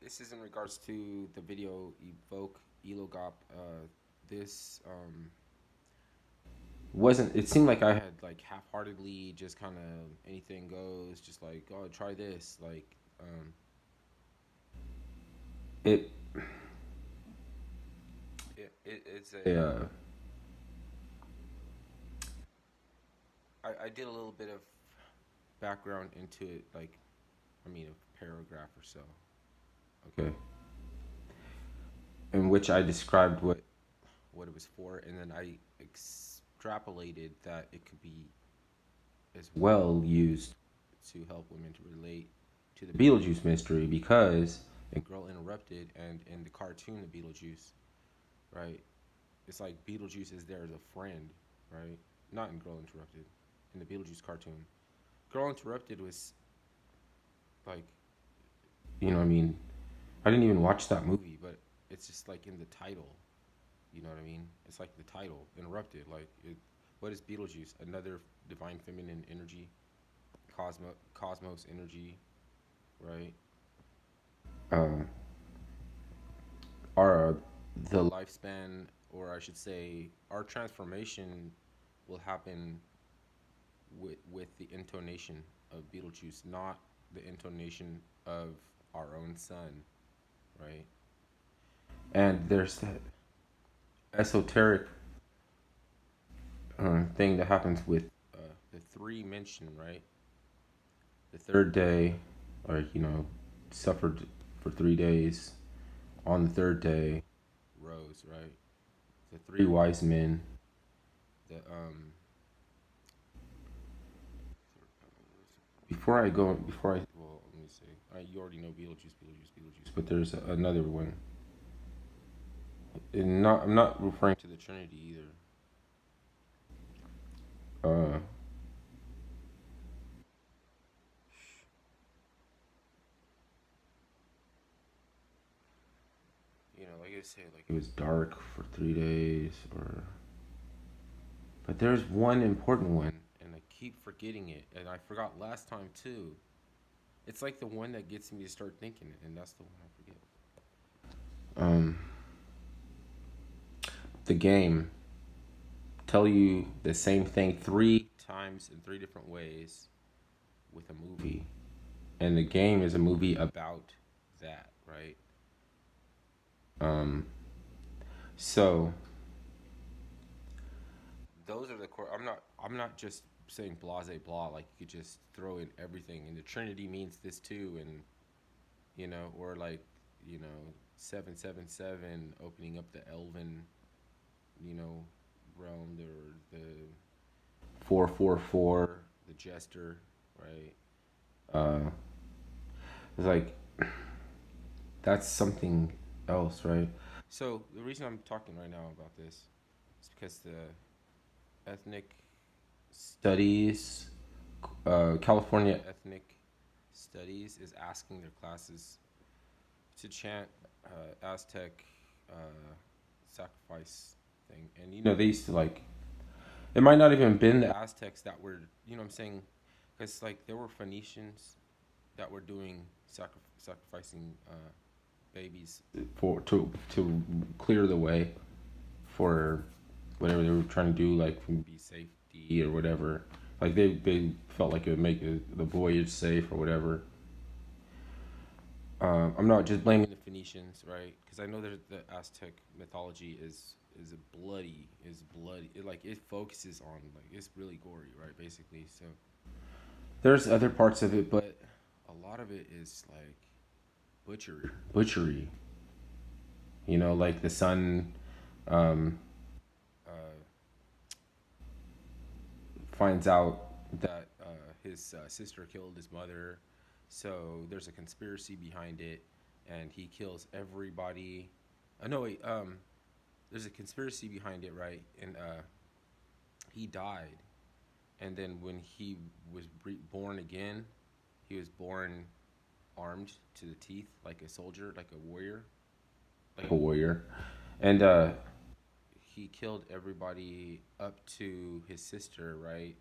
This is in regards to the video Evoke Elogap. This wasn't. It seemed like I had like half-heartedly just kind of anything goes, just like oh try this. Like it, it's a. I did a little bit of background into it, like I mean a paragraph or so. Okay, in which I described what it was for, and then I extrapolated that it could be as well used to help women to relate to the Beetlejuice mystery because in Girl Interrupted and in the cartoon The Beetlejuice, right? It's like Beetlejuice is there as a friend, right? Not in Girl Interrupted, in the Beetlejuice cartoon. Girl Interrupted was like, I mean, I didn't even watch that movie, but it's just like in the title. You know what I mean? It's like the title, Interrupted. Like, what is Beetlejuice? Another divine feminine energy, cosmos energy, right? Um, our the lifespan, or I should say, our transformation will happen with the intonation of Beetlejuice, not the intonation of our own sun, right? And there's that esoteric thing that happens with the three mentioned, right? The third day, like suffered for 3 days. On the third day, rose, right? The three wise men. The before I well, let me see. You already know Beetlejuice, but there's another one. I'm not referring to the Trinity either. Uh, like I say, like it was dark for 3 days, or but there's one important one, and I keep forgetting it, and I forgot last time too. It's like the one that gets me to start thinking it, and that's the one I forget. Um, the game tell you the same thing 3 times in 3 different ways with a movie, and the game is a movie about that, right? Um, so those are the core. I'm not just saying blase blah. Like you could just throw in everything, and the Trinity means this too, and or like you know 777 opening up the Elven you know realm, or the 444, the Jester, right? Uh, it's like that's something else, right? So the reason I'm talking right now about this is because the ethnic studies, California ethnic studies is asking their classes to chant Aztec sacrifice thing, and they used to like it might not even been the Aztecs that were what I'm saying, because like there were Phoenicians that were doing sacrificing babies for to clear the way for whatever they were trying to do, like from be safety or whatever. Like they felt like it would make the voyage safe or whatever. I'm not just blaming the Phoenicians, right? Because I know there's the Aztec mythology is bloody. It focuses on like it's really gory, right? Basically, so there's other parts of it, but a lot of it is like butchery. Like the son um, uh, finds out that his sister killed his mother, so there's a conspiracy behind it, and he kills everybody. No, wait. There's a conspiracy behind it, right? And he died, and then when he was born again, he was born armed to the teeth, like a soldier, like a warrior, and he killed everybody up to his sister, right?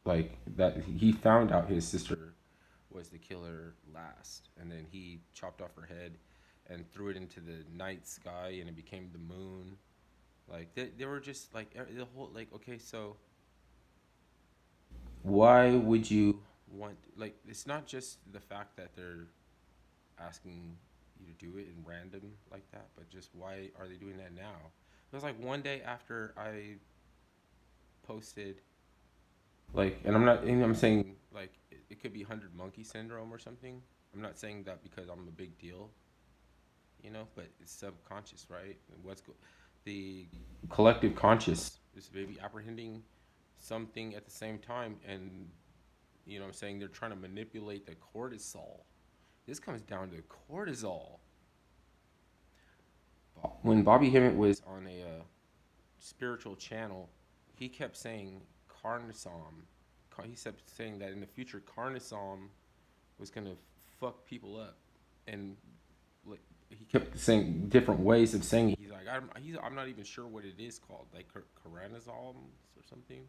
Like that, he found out his sister was to kill her last, and then he chopped off her head and threw it into the night sky, and it became the moon. Like they were just like the whole like okay, so why would you want like it's not just the fact that they're asking you to do it in random like that, but just why are they doing that now? It was like one day after I posted like, and I'm not, and I'm saying like it could be 100 monkey syndrome or something. I'm not saying that because I'm a big deal, but it's subconscious, right? And the collective conscious is maybe apprehending something at the same time, and I'm saying they're trying to manipulate the cortisol. This comes down to cortisol. When Bobby Hemmett was on a spiritual channel, he kept saying carnosome. He kept saying that in the future, carnosome was gonna fuck people up, and like he kept saying different ways of saying it. He's like, I'm not even sure what it is called, like carnosome or something,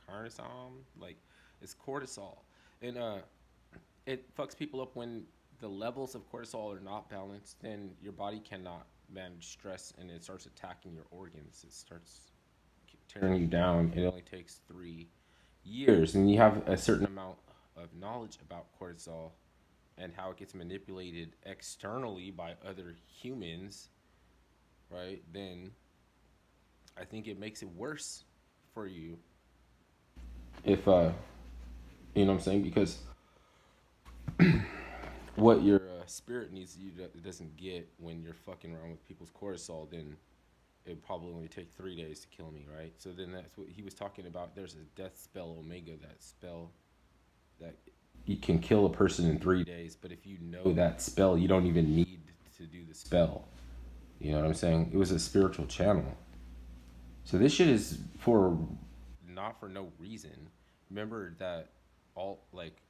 carnosome, like it's cortisol, and it fucks people up when the levels of cortisol are not balanced. Then your body cannot manage stress, and it starts attacking your organs. It starts tearing you down. It only takes 3 years, and you have a certain amount of knowledge about cortisol and how it gets manipulated externally by other humans, right? Then I think it makes it worse for you if you know what I'm saying, because what your spirit needs you it doesn't get when you're fucking around with people's cortisol, then it probably only take 3 days to kill me, right? So then that's what he was talking about. There's a death spell omega, that spell that you can kill a person in 3 days, but if you know that spell, you don't even need to do the spell. You know what I'm saying? It was a spiritual channel. So this shit is for not for no reason. Remember that all like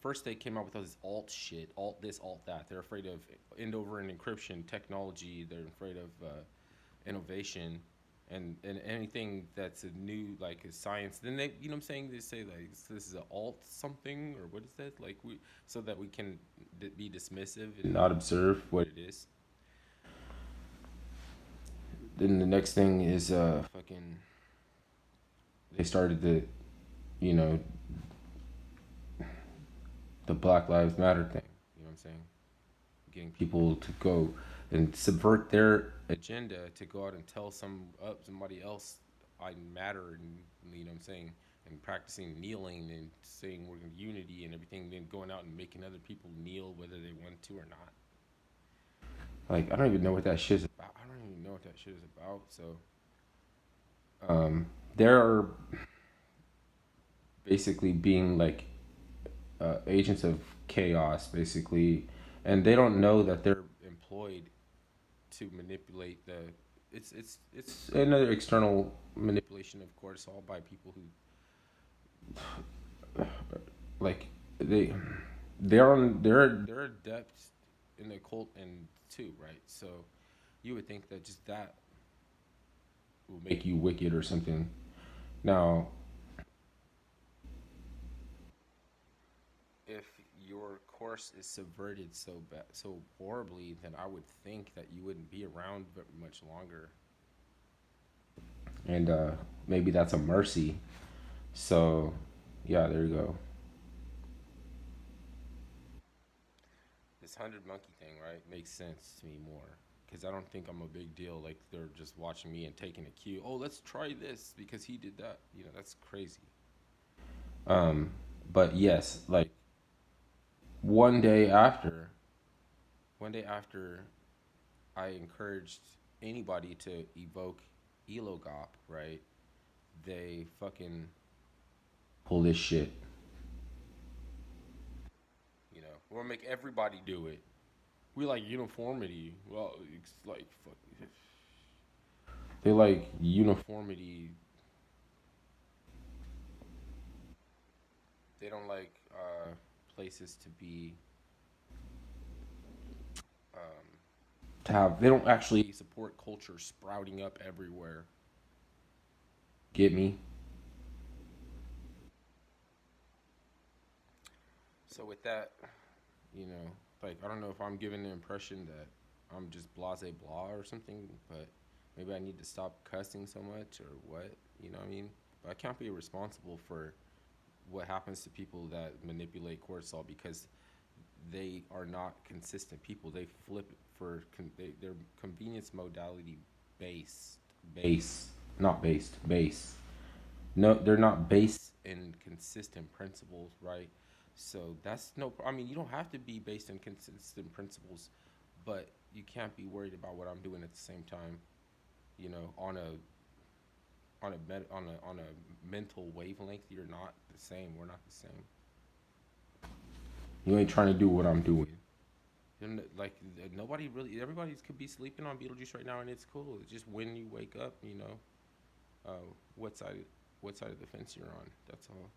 first they came out with all this alt shit, alt this, alt that. They're afraid of end over and encryption technology. They're afraid of innovation and anything that's a new like a science. Then they, you know what I'm saying? They say like this is an alt something or what is that? Like we so that we can be dismissive and not observe what it is. Then the next thing is fucking they started you know the Black Lives Matter thing. You know what I'm saying? Getting people to go and subvert their agenda to go out and tell somebody else I matter, and you know what I'm saying, and practicing kneeling and saying we're in unity and everything, then going out and making other people kneel whether they want to or not. Like I don't even know what that shit is about. I don't even know what that shit is about. So they're basically being like agents of chaos, basically, and they don't know that they're employed to manipulate the. It's another external manipulation of cortisol by people who like they they're adept in the occult and too, right? So you would think that just that will make you wicked or something. Now, if your course is subverted so bad, so horribly, then I would think that you wouldn't be around very much longer. And maybe that's a mercy. So, yeah, there you go. This 100 monkey thing, right, makes sense to me more because I don't think I'm a big deal. Like they're just watching me and taking a cue. Oh, let's try this because he did that. That's crazy. Um, but yes, like one day after, one day after I encouraged anybody to evoke Elogap, right? They fucking pull this shit. We'll make everybody do it. We like uniformity. Well, it's like fuck. They like uniformity. They don't like places to be to have. They don't actually support culture sprouting up everywhere. Get me? So with that, like I don't know if I'm giving the impression that I'm just blase blah or something, but maybe I need to stop cussing so much or what, you know what I mean? But I can't be responsible for what happens to people that manipulate cortisol because they are not consistent people. They flip it for they're convenience modality based, base, not based, base. No, they're not based in consistent principles, right? So that's no. I mean, you don't have to be based in consistent principles, but you can't be worried about what I'm doing at the same time. On a mental wavelength, you're not the same. We're not the same. You ain't trying to do what I'm doing. Like nobody really. Everybody could be sleeping on Beetlejuice right now, and it's cool. It's just when you wake up, uh, what side what side of the fence you're on. That's all.